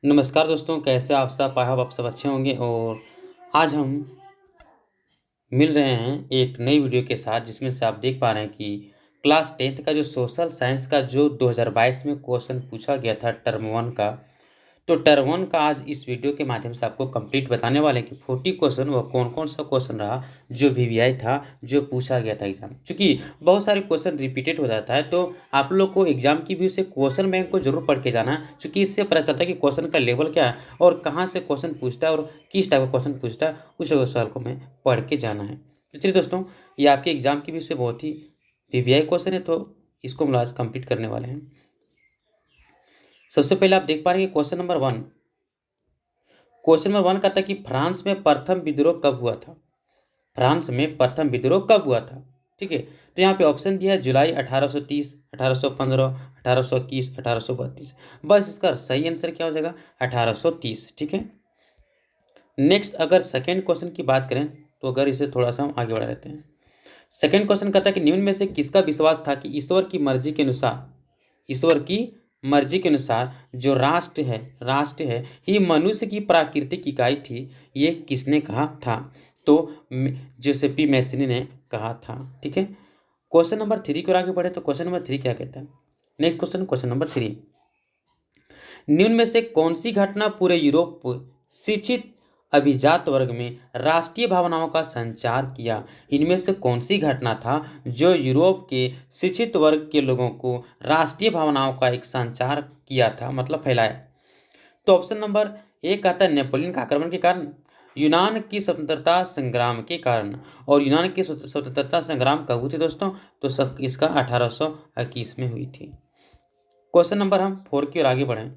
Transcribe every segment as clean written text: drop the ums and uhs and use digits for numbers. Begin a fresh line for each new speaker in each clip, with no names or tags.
नमस्कार दोस्तों, कैसे आप सब? आई होप आप सब अच्छे होंगे। और आज हम मिल रहे हैं एक नई वीडियो के साथ, जिसमें से आप देख पा रहे हैं कि क्लास 10th का जो सोशल साइंस का जो 2022 में क्वेश्चन पूछा गया था टर्म 1 का, तो टर्म 1 का आज इस वीडियो के माध्यम से आपको कंप्लीट बताने वाले हैं कि 40 क्वेश्चन वह कौन कौन सा क्वेश्चन रहा जो वीवीआई था, जो पूछा गया था एग्जाम। चूंकि बहुत सारे क्वेश्चन रिपीटेड हो जाता है, तो आप लोग को एग्जाम की व्यू से क्वेश्चन बैंक को जरूर पढ़ के जाना है, क्योंकि इससे पता चलता है कि क्वेश्चन का लेवल क्या है और कहाँ से क्वेश्चन पूछता है और किस टाइप का क्वेश्चन पूछता है। उस सवाल को हमें पढ़ के जाना है। तो चलिए दोस्तों, ये आपके एग्जाम की व्यू से बहुत ही वीवीआई क्वेश्चन है, तो इसको हम आज कंप्लीट करने वाले हैं। सबसे पहले आप देख पा रहे हैं क्वेश्चन नंबर 1। क्वेश्चन नंबर 1 का था कि फ्रांस में प्रथम विद्रोह कब हुआ था। फ्रांस में प्रथम विद्रोह कब हुआ था? ठीक है, तो यहाँ पे ऑप्शन दिया है जुलाई 1830, 1815, 1821, 1832। बस इसका सही आंसर क्या हो जाएगा? 1830। ठीक है। नेक्स्ट, अगर सेकेंड क्वेश्चन की बात करें, तो अगर इसे थोड़ा सा हम आगे बढ़ा लेते हैं। सेकेंड क्वेश्चन कहता है कि निम्न में से किसका विश्वास था कि ईश्वर की मर्जी के अनुसार जो राष्ट्र है ही मनुष्य की प्राकृतिक इकाई थी, ये किसने कहा था? तो जोसेफी मैसिनी ने कहा था। ठीक है। क्वेश्चन नंबर 3 को आगे बढ़े, तो क्वेश्चन नंबर 3 क्या कहता है? Next question, question number 3। निम्न में से कौन सी घटना पूरे यूरोप शिक्षित अभिजात वर्ग में राष्ट्रीय भावनाओं का संचार किया? इनमें से कौन सी घटना था जो यूरोप के शिक्षित वर्ग के लोगों को राष्ट्रीय भावनाओं का एक संचार किया था, मतलब फैलाया? तो ऑप्शन नंबर एक आता है नेपोलियन का आक्रमण के कारण, यूनान की स्वतंत्रता संग्राम के कारण। और यूनान की स्वतंत्रता संग्राम कब हुई थी दोस्तों? तो इसका 1821 में हुई थी। क्वेश्चन नंबर हम 4 की ओर आगे बढ़ें।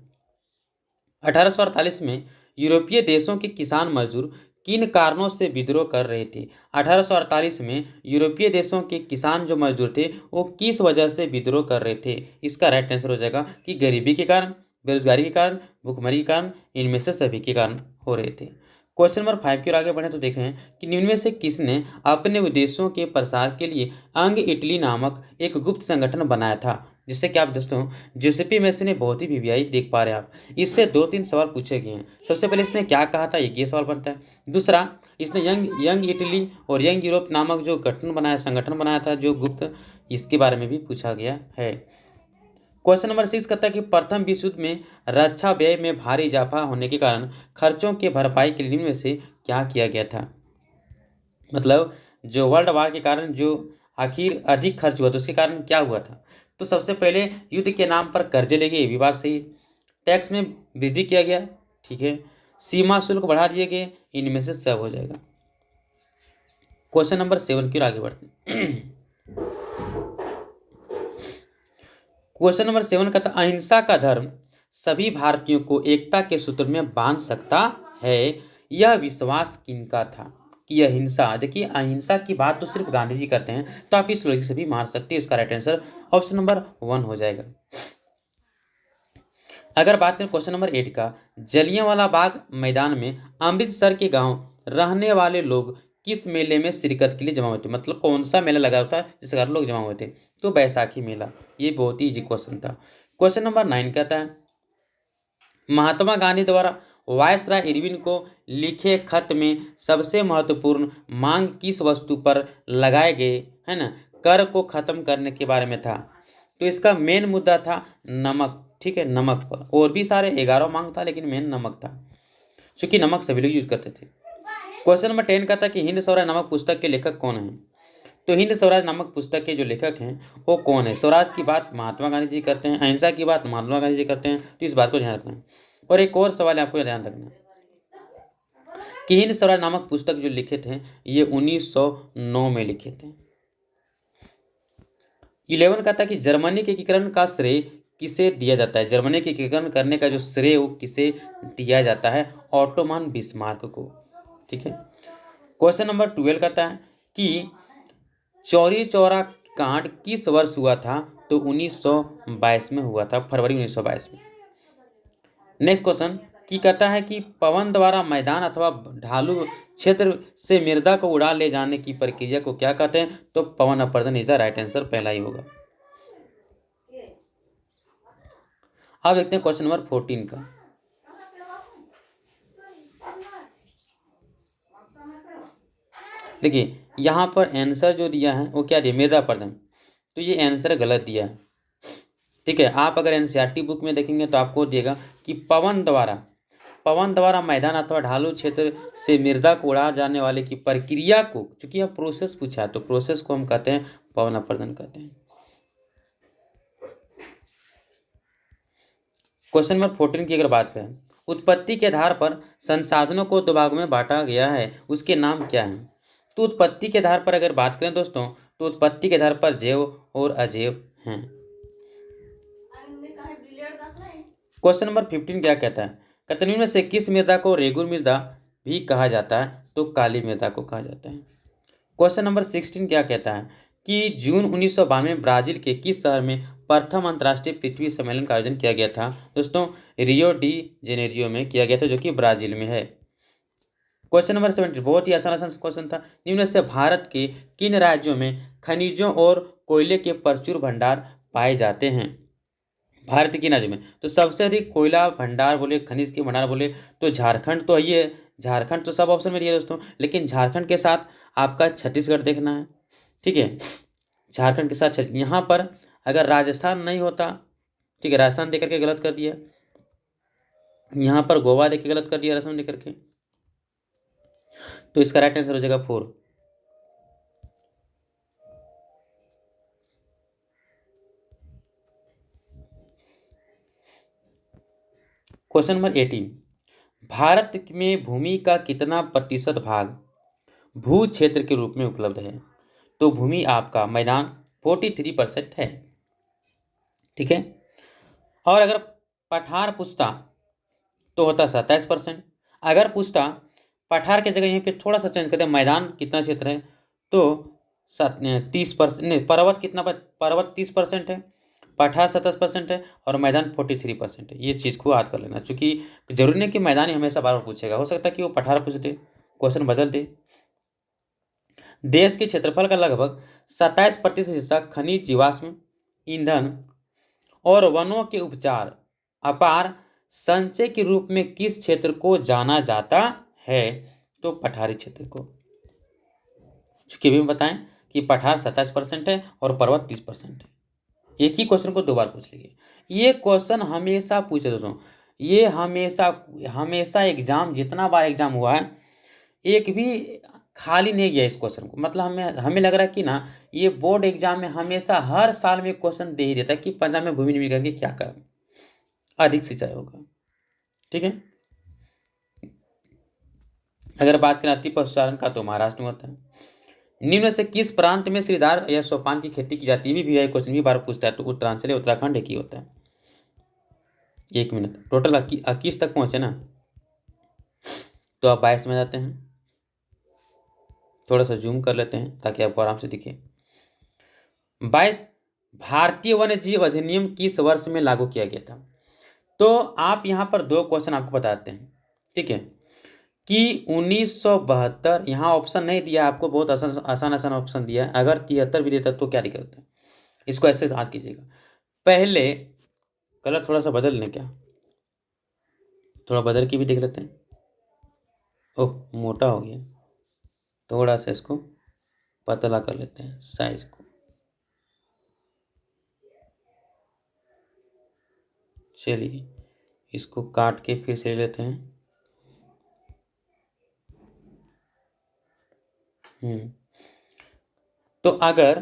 1848 में यूरोपीय देशों के किसान मजदूर किन कारणों से विद्रोह कर रहे थे? 1848 में यूरोपीय देशों के किसान जो मजदूर थे, वो किस वजह से विद्रोह कर रहे थे? इसका राइट आंसर हो जाएगा कि गरीबी के कारण, बेरोजगारी के कारण, भुखमरी के कारण, इनमें से सभी के कारण हो रहे थे। क्वेश्चन नंबर 5 की ओर आगे बढ़े, तो देख रहे हैं कि निम्न में से किसने अपने उद्देश्यों के प्रसार के लिए अंग इटली नामक एक गुप्त संगठन बनाया था? जिससे कि आप दोस्तों जोसेफी मैसी ने बहुत ही वीवीआई देख पा रहे हैं आप। इससे 2-3 सवाल पूछे गए हैं। सबसे पहले इसने क्या कहा था, एक ये सवाल बनता है। दूसरा, इसने यंग यंग इटली और यंग यूरोप नामक जो संगठन बनाया था जो गुप्त, इसके बारे में भी पूछा गया है। क्वेश्चन नंबर 6 कहता है कि प्रथम विश्व युद्ध में रक्षा व्यय में भारी इजाफा होने के कारण खर्चों के भरपाई के लिए निम्न में से क्या किया गया था? मतलब जो वर्ल्ड वार के कारण जो आखिर अधिक खर्च हुआ, तो उसके कारण क्या हुआ था? तो सबसे पहले युद्ध के नाम पर कर्जे ले गए, ये भी बात सही है। टैक्स में वृद्धि किया गया, ठीक है। सीमा शुल्क बढ़ा दिए गए, इनमें से सब हो जाएगा। क्वेश्चन नंबर 7 की ओर आगे बढ़ते हैं। क्वेश्चन नंबर 7 का था अहिंसा का धर्म सभी भारतीयों को एकता के सूत्र में बांध सकता है, यह विश्वास किनका था? कि अहिंसा, देखिए अहिंसा की बात तो सिर्फ गांधी जी करते हैं, तो आप इस लॉजिक से भी मार सकते हैं। इसका राइट आंसर ऑप्शन नंबर 1 हो जाएगा। अगर बात करें क्वेश्चन नंबर 8 का, जलियांवाला बाग मैदान में अमृतसर के गांव रहने वाले लोग किस मेले में शिरकत के लिए जमा हुए थे? मतलब कौन सा मेला लगा होता है जिसके कारण लोग जमा हुए थे? तो बैसाखी मेला। ये बहुत ही इजी क्वेश्चन था। क्वेश्चन नंबर 9 कहता है महात्मा गांधी द्वारा वायसराय इरविन को लिखे खत में सबसे महत्वपूर्ण मांग किस वस्तु पर लगाए गए, है ना, कर को खत्म करने के बारे में था? तो इसका मेन मुद्दा था नमक। ठीक है, नमक पर। और भी सारे 11 मांग था, लेकिन मेन नमक था, क्योंकि नमक सभी लोग यूज करते थे। क्वेश्चन नंबर 10 का था कि हिंद स्वराज नामक पुस्तक के लेखक कौन है? तो हिंद स्वराज नामक पुस्तक के जो लेखक हैं वो कौन है? स्वराज की बात महात्मा गांधी जी करते हैं, अहिंसा की बात महात्मा गांधी जी करते हैं, तो इस बात को ध्यान रखना है। और एक और सवाल आपको ध्यान रखना है कि हिंद स्वराज नामक पुस्तक जो लिखे थे, ये 1909 में लिखे थे। 11 का था कि जर्मनी के एकीकरण का श्रेय किसे दिया जाता है? जर्मनी के एकीकरण करने का जो श्रेय वो किसे दिया जाता है? ऑटोमन बिस्मार्क को। ठीक है। क्वेश्चन नंबर 12 कहता है कि चौरी चौरा कांड किस वर्ष हुआ था? तो 1922 में हुआ था, फरवरी 1922 में। नेक्स्ट क्वेश्चन की कहता है कि पवन द्वारा मैदान अथवा ढालू क्षेत्र से मृदा को उड़ा ले जाने की प्रक्रिया को क्या कहते हैं? तो पवन अपर्दन इज द राइट आंसर, पहला ही होगा। अब देखते हैं क्वेश्चन नंबर 14 का। देखिए यहाँ पर आंसर जो दिया है वो क्या दिया, मृदा अपरदन, तो ये आंसर गलत दिया है। ठीक है, आप अगर एनसीईआरटी बुक में देखेंगे तो आपको दिएगा कि पवन द्वारा मैदान अथवा ढालू क्षेत्र से मृदा को उड़ा जाने वाले की प्रक्रिया को, चूंकि यह प्रोसेस पूछा है तो प्रोसेस को हम कहते हैं पवन अपरदन कहते हैं। क्वेश्चन नंबर 14 की अगर बात करें, उत्पत्ति के आधार पर संसाधनों को दो भागों में बांटा गया है, उसके नाम क्या हैं? तो उत्पत्ति के आधार पर अगर बात करें दोस्तों, तो उत्पत्ति के आधार पर जैव और अजैव हैं। क्वेश्चन नंबर 15 क्या कहता है, निम्न में से किस मृदा को रेगुर मृदा भी कहा जाता है? तो काली मृदा को कहा जाता है। क्वेश्चन नंबर 16 क्या कहता है कि जून 1992 में ब्राजील के किस शहर में प्रथम अंतर्राष्ट्रीय पृथ्वी सम्मेलन का आयोजन किया गया था? दोस्तों रियो डी जेनेरियो में किया गया था, जो कि ब्राजील में है। क्वेश्चन नंबर 17 बहुत ही आसान क्वेश्चन था, निम्न से भारत के किन राज्यों में खनिजों और कोयले के प्रचुर भंडार पाए जाते हैं? भारत के राज्य में तो सबसे अधिक कोयला भंडार बोले, खनिज के भंडार बोले तो झारखंड तो ये, झारखंड तो सब ऑप्शन में दिया दोस्तों, लेकिन झारखंड के साथ आपका छत्तीसगढ़ देखना है। ठीक है, झारखंड के साथ यहाँ पर अगर राजस्थान नहीं होता, ठीक है, राजस्थान देकर के गलत कर दिया, यहाँ पर गोवा देकर गलत कर दिया राजस्थान देकर के, तो इसका राइट आंसर हो जाएगा 4। क्वेश्चन नंबर 18, भारत में भूमि का कितना प्रतिशत भाग भू क्षेत्र के रूप में उपलब्ध है? तो भूमि आपका मैदान 43% है। ठीक है, और अगर पठार पूछता तो होता 27%। अगर पूछता पठार के जगह यहीं पे थोड़ा सा चेंज करते, मैदान कितना क्षेत्र है, तो 30%, नहीं, पर्वत कितना, पर्वत 30% है, पठार 27% है और मैदान 43% है। ये चीज़ को याद कर लेना, चूंकि जरूरी नहीं कि मैदान ही हमेशा बार बार पूछेगा, हो सकता है कि वो पठार पूछ दे, क्वेश्चन बदल दे। देश के क्षेत्रफल का लगभग 27% हिस्सा खनिज, जीवाश्म ईंधन और वनों के उपचार अपार संचय के रूप में किस क्षेत्र को जाना जाता है? तो पठारी क्षेत्र को। चूंकि भी बताएं कि पठार 27% है और पर्वत 30% है। एक ही क्वेश्चन को 2 बार पूछ लीजिए, ये क्वेश्चन हमेशा पूछे दोस्तों, ये हमेशा एग्जाम, जितना बार एग्जाम हुआ है एक भी खाली नहीं गया इस क्वेश्चन को। मतलब हमें लग रहा है कि ना ये बोर्ड एग्जाम में हमेशा हर साल में क्वेश्चन दे ही देता है कि पंजाब में भूमि निर्माण करके क्या करें, अधिक सिंचाई होगा। ठीक है, अगर बात करें अति पशुचारण का तो महाराष्ट्र में होता है। निम्न से किस प्रांत में श्रीधार या सोपान की खेती की जाती है? भी क्वेश्चन भी बार पूछता है, तो उत्तरांचल उत्तराखंड एक ही होता है। 1 मिनट, टोटल 21 तक पहुंचे ना, तो आप 22 में जाते हैं, थोड़ा सा जूम कर लेते हैं ताकि आपको आराम से दिखे। 22, भारतीय वन्य जीव अधिनियम किस वर्ष में लागू किया गया था? तो आप यहाँ पर 2 क्वेश्चन आपको बताते हैं। ठीक है, कि 1972, यहाँ ऑप्शन नहीं दिया आपको, बहुत आसान ऑप्शन दिया है। अगर 73 भी देता तो क्या दिक्कत है, इसको ऐसे याद कीजिएगा। पहले कलर थोड़ा सा बदल लें क्या, थोड़ा बदल के भी देख लेते हैं। ओह मोटा हो गया, थोड़ा सा इसको पतला कर लेते हैं साइज को। चलिए इसको काट के फिर से लेते हैं। तो अगर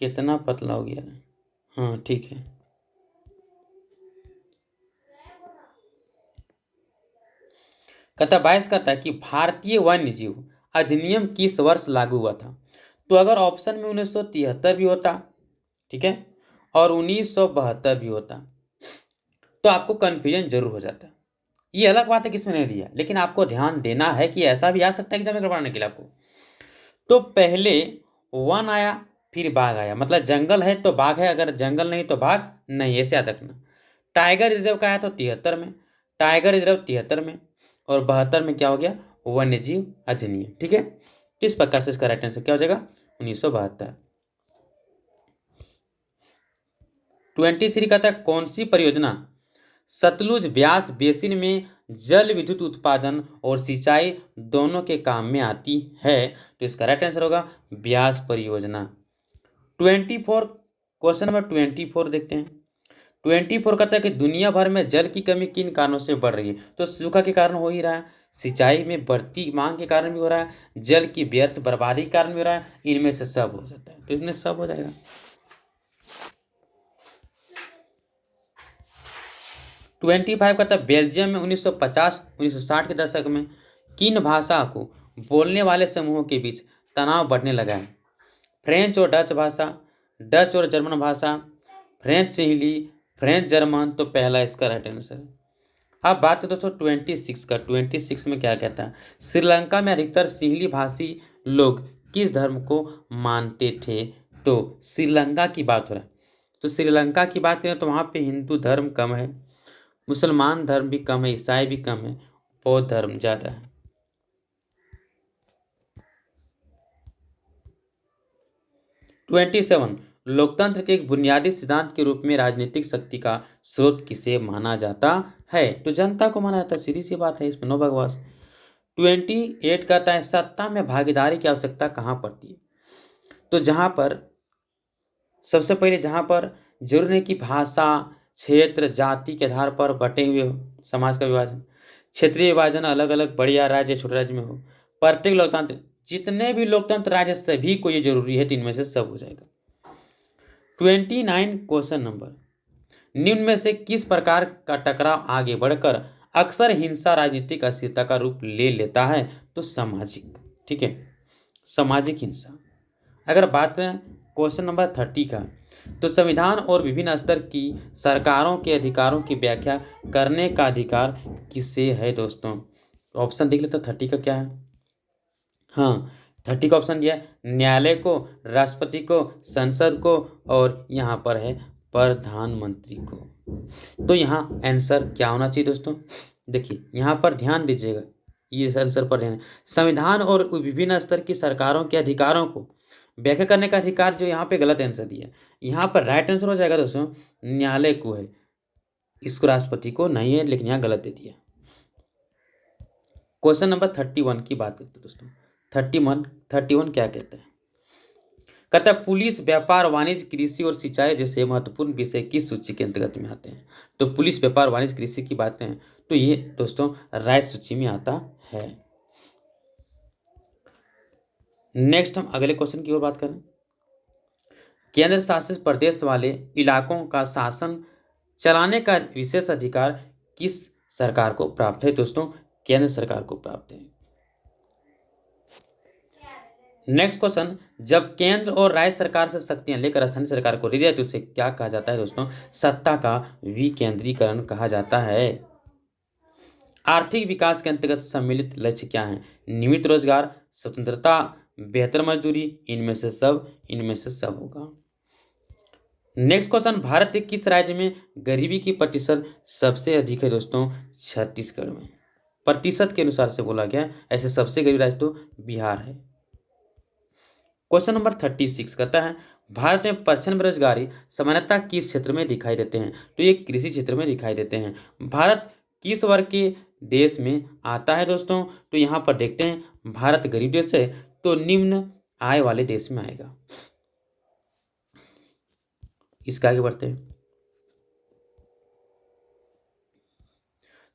कितना पतला हो गया, हाँ ठीक है, कहता 22 कहता है कि भारतीय वन्य जीव अधिनियम किस वर्ष लागू हुआ था? तो अगर ऑप्शन में 1973 भी होता, ठीक है, और 1972 भी होता, तो आपको कंफ्यूजन जरूर हो जाता। ये अलग बात है कि इसमें नहीं दिया, लेकिन आपको ध्यान देना है कि ऐसा भी आ सकता है एग्जाम में करवाने के लिए आपको। तो पहले वन आया फिर बाघ आया, मतलब जंगल है तो बाघ है, अगर जंगल नहीं तो बाघ नहीं, ऐसे याद रखना। टाइगर रिजर्व का आया तो 73 में, टाइगर रिजर्व 73 में, और 72 में क्या हो गया, वन्य जीव अधिनियम। ठीक है, तो इस प्रकार से इसका राइट आंसर क्या हो जाएगा, 1972। 23 का था, कौन सी परियोजना सतलुज ब्यास बेसिन में जल विद्युत उत्पादन और सिंचाई दोनों के काम में आती है। तो इसका राइट आंसर होगा ब्यास परियोजना। 24 क्वेश्चन नंबर 24 देखते हैं। 24 कहता है कि दुनिया भर में जल की कमी किन कारणों से बढ़ रही है। तो सूखा के कारण हो ही रहा है, सिंचाई में बढ़ती मांग के कारण भी हो रहा है, जल की व्यर्थ बर्बादी के कारण भी हो रहा है, इनमें से सब हो जाता है। तो इसमें सब हो जाएगा। 25 कहता है बेल्जियम में 1950-1960 के दशक में किन भाषा को बोलने वाले समूहों के बीच तनाव बढ़ने लगा है। फ्रेंच और डच भाषा, डच और जर्मन भाषा, फ्रेंच हिंदी, फ्रेंच जर्मन। तो पहला इसका राइट आंसर है। अब बात करें दोस्तों 26 का। 26 में क्या कहता है, श्रीलंका में अधिकतर सिंहली भाषी लोग किस धर्म को मानते थे। तो श्रीलंका की बात हो रहा है, तो श्रीलंका की बात करें तो वहाँ पे हिंदू धर्म कम है, मुसलमान धर्म भी कम है, ईसाई भी कम है, बौद्ध धर्म ज़्यादा है। 27 लोकतंत्र के एक बुनियादी सिद्धांत के रूप में राजनीतिक शक्ति का स्रोत किसे माना जाता है। तो जनता को माना जाता है, सीधी सी बात है, इसमें नो बकवास। 28 कहता है सत्ता में भागीदारी की आवश्यकता कहाँ पड़ती है। तो जहाँ पर सबसे पहले जहाँ पर जरूर नहीं कि भाषा, क्षेत्र, जाति के आधार पर बटे हुए हो, समाज का विभाजन, क्षेत्रीय विभाजन, अलग अलग बड़े या राज्य छोटे राज्य में हो, प्रत्येक लोकतंत्र, जितने भी लोकतंत्र राज्य सभी को ये जरूरी है। तो इनमें से सब हो जाएगा। 29 क्वेश्चन नंबर, निम्न में से किस प्रकार का टकराव आगे बढ़कर अक्सर हिंसा राजनीतिक अस्थिरता का रूप ले लेता है। तो सामाजिक, ठीक है, सामाजिक हिंसा। अगर बात करें क्वेश्चन नंबर 30 का, तो संविधान और विभिन्न स्तर की सरकारों के अधिकारों की व्याख्या करने का अधिकार किसे है। दोस्तों ऑप्शन देख लेते 30 का क्या है। हाँ, 30 का ऑप्शन दिया है न्यायालय को, राष्ट्रपति को, संसद को, और यहाँ पर है प्रधानमंत्री को। तो यहाँ आंसर क्या होना चाहिए दोस्तों, देखिए यहाँ पर ध्यान दीजिएगा, ये आंसर पर ध्यान। संविधान और विभिन्न स्तर की सरकारों के अधिकारों को व्याख्या करने का अधिकार, जो यहाँ पे गलत आंसर दिया, यहाँ पर राइट आंसर हो जाएगा दोस्तों न्यायालय को है, इसको राष्ट्रपति को नहीं है, लेकिन यहाँ गलत दे दिया। क्वेश्चन नंबर 31 की बात करते हैं दोस्तों। 31 क्या कहते हैं, कहता है पुलिस, व्यापार, वाणिज्य, कृषि और सिंचाई जैसे महत्वपूर्ण विषय किस सूची के अंतर्गत में आते हैं। तो पुलिस, व्यापार, वाणिज्य, कृषि की बात करें तो ये दोस्तों राय सूची में आता है। नेक्स्ट हम अगले क्वेश्चन की ओर बात करें। केंद्र शासित प्रदेश वाले इलाकों का शासन चलाने का विशेष अधिकार किस सरकार को प्राप्त है। दोस्तों केंद्र सरकार को प्राप्त है। नेक्स्ट क्वेश्चन, जब केंद्र और राज्य सरकार से शक्तियां लेकर स्थानीय सरकार को दे दिया तो उसे क्या कहा जाता है। दोस्तों सत्ता का विकेंद्रीकरण कहा जाता है। आर्थिक विकास के अंतर्गत सम्मिलित लक्ष्य क्या है। नियमित रोजगार, स्वतंत्रता, बेहतर मजदूरी, इनमें से सब होगा। नेक्स्ट क्वेश्चन, भारत के किस राज्य में गरीबी की प्रतिशत सबसे अधिक है। दोस्तों छत्तीसगढ़ में, प्रतिशत के अनुसार से बोला गया, ऐसे सबसे गरीब राज्य तो बिहार है। क्वेश्चन नंबर 36 कहता है भारत में प्रचंड बेरोजगारी सामान्यतः किस क्षेत्र में दिखाई देते हैं। तो ये कृषि क्षेत्र में दिखाई देते हैं। भारत किस वर्ग के देश में आता है। दोस्तों तो यहाँ पर देखते हैं भारत गरीब देश है, तो निम्न आय वाले देश में आएगा। इसका आगे बढ़ते हैं।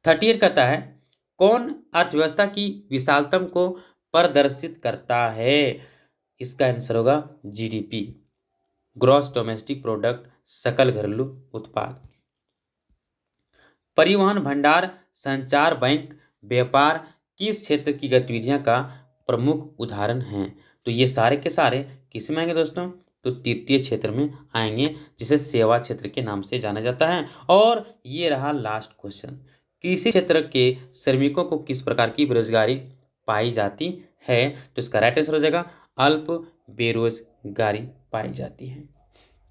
38 कहता है कौन अर्थव्यवस्था की विशालतम को प्रदर्शित करता है। इसका आंसर होगा जीडीपी, ग्रॉस डोमेस्टिक प्रोडक्ट, सकल घरेलू उत्पाद। परिवहन, भंडार, संचार, बैंक, व्यापार किस क्षेत्र की गतिविधियां का प्रमुख उदाहरण हैं। तो ये सारे के सारे किस में आएंगे दोस्तों, तो तृतीय क्षेत्र में आएंगे, जिसे सेवा क्षेत्र के नाम से जाना जाता है। और ये रहा लास्ट क्वेश्चन, कृषि क्षेत्र के श्रमिकों को किस प्रकार की बेरोजगारी पाई जाती है। तो इसका राइट आंसर हो जाएगा अल्प बेरोजगारी पाई जाती है।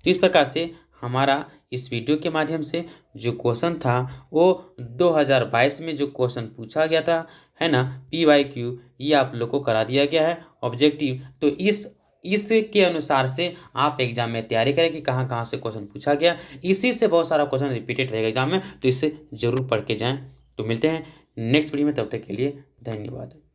तो इस प्रकार से हमारा इस वीडियो के माध्यम से जो क्वेश्चन था वो 2022 में जो क्वेश्चन पूछा गया था, है ना, PYQ, ये आप लोग को करा दिया गया है ऑब्जेक्टिव। तो इसके अनुसार से आप एग्जाम में तैयारी करें कि कहाँ कहाँ से क्वेश्चन पूछा गया। इसी से बहुत सारा क्वेश्चन रिपीटेड रहेगा एग्जाम में, तो इससे जरूर पढ़ के जाएं। तो मिलते हैं नेक्स्ट वीडियो में। तब तक के लिए धन्यवाद।